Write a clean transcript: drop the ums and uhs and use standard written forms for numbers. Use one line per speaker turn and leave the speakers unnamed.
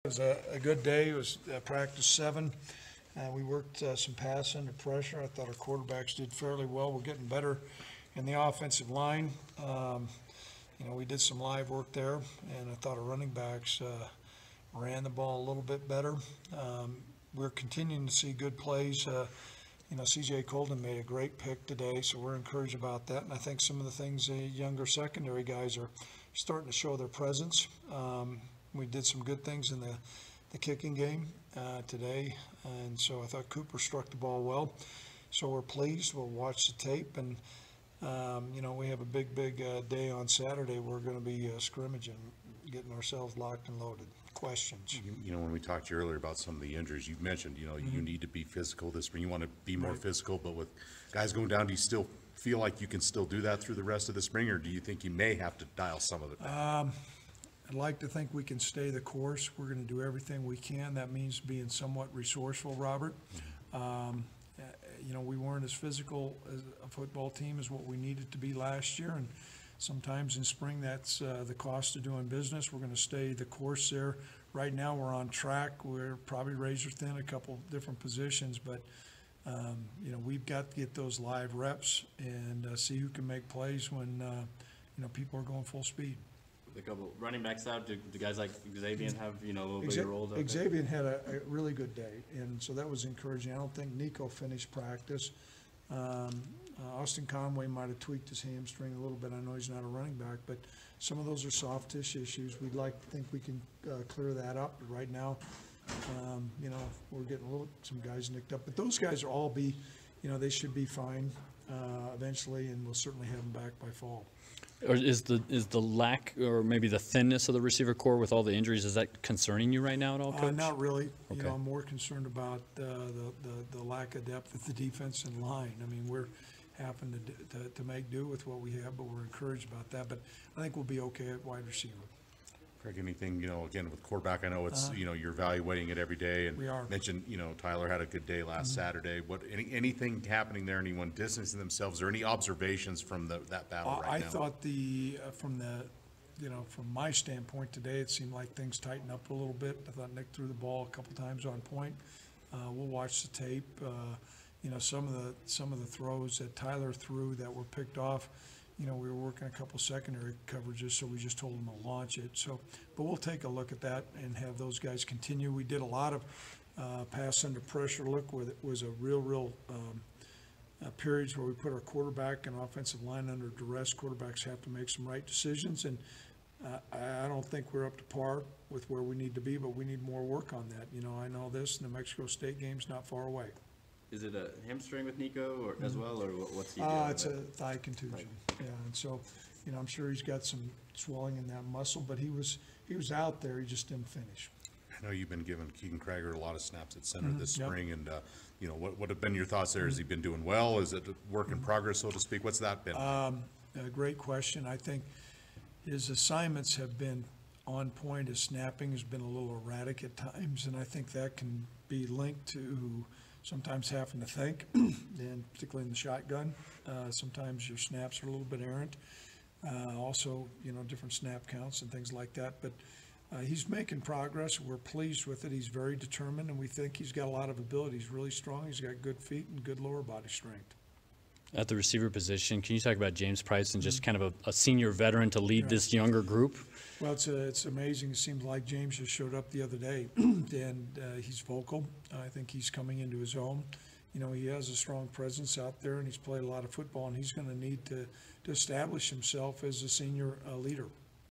It was a good day. It was practice 7. We worked some pass under pressure. I thought our quarterbacks did fairly well. We're getting better in the offensive line. We did some live work there, and I thought our running backs ran the ball a little bit better. We're continuing to see good plays. C.J. Colden made a great pick today, so we're encouraged about that. And I think some of the things the younger secondary guys are starting to show their presence. We did some good things in the kicking game today, and so I thought Cooper struck the ball well. So we're pleased. We'll watch the tape, and we have a big day on Saturday. We're going to be scrimmaging, getting ourselves locked and loaded. Questions?
When we talked to you earlier about some of the injuries, you mentioned, you need to be physical this spring. You want to be more physical, but with guys going down, do you still feel like you can still do that through the rest of the spring, or do you think you may have to dial some of it back?
I'd like to think we can stay the course. We're going to do everything we can. That means being somewhat resourceful, Robert. We weren't as physical as a football team as what we needed to be last year, and sometimes in spring that's the cost of doing business. We're going to stay the course there. Right now we're on track. We're probably razor thin a couple different positions, but we've got to get those live reps and see who can make plays when people are going full speed.
A couple running backs out, do guys like Xavier have a little bigger role?
Xavier had a really good day, and so that was encouraging. I don't think Nico finished practice. Austin Conway might have tweaked his hamstring a little bit. I know he's not a running back, but some of those are soft tissue issues. We'd like to think we can clear that up. But right now, we're getting some guys nicked up, but those guys will all be, they should be fine eventually, and we'll certainly have them back by fall.
Or is the lack or maybe the thinness of the receiver core with all the injuries, is that concerning you right now at all, Coach?
Not really.
Okay.
I'm more concerned about the lack of depth at the defensive line. I mean, we're having to make do with what we have, but we're encouraged about that. But I think we'll be okay at wide receiver.
Craig, anything, again, with quarterback, I know it's, you're evaluating it every day, and
we are.
Mentioned, Tyler had a good day last Saturday. Anything happening there, anyone distancing themselves, or any observations from that battle right now?
I thought from my standpoint today, it seemed like things tightened up a little bit. I thought Nick threw the ball a couple times on point. We'll watch the tape. Some of the throws that Tyler threw that were picked off, we were working a couple secondary coverages, so we just told them to launch it. But we'll take a look at that and have those guys continue. We did a lot of pass under pressure look where it was a real periods where we put our quarterback and offensive line under duress. Quarterbacks have to make some right decisions, and I don't think we're up to par with where we need to be, but we need more work on that. I know this, and the Mexico State game's not far away.
Is it a hamstring with Nico as well, or what's he doing?
It's a thigh contusion. Right. Yeah, and so, I'm sure he's got some swelling in that muscle, but he was out there. He just didn't finish.
I know you've been giving Keegan Krager a lot of snaps at center this spring, and what have been your thoughts there? Has he been doing well? Is it a work in progress, so to speak? What's that been?
A great question. I think his assignments have been on point. His snapping has been a little erratic at times, and I think that can be linked to sometimes having to think, and particularly in the shotgun. Sometimes your snaps are a little bit errant. Also, different snap counts and things like that. But he's making progress. We're pleased with it. He's very determined, and we think he's got a lot of ability. He's really strong. He's got good feet and good lower body strength.
At the receiver position, can you talk about James Price and just kind of a senior veteran to lead this younger group? Well,
it's amazing. It seems like James just showed up the other day, and he's vocal. I think he's coming into his own. He has a strong presence out there, and he's played a lot of football, and he's going to need to establish himself as a senior leader.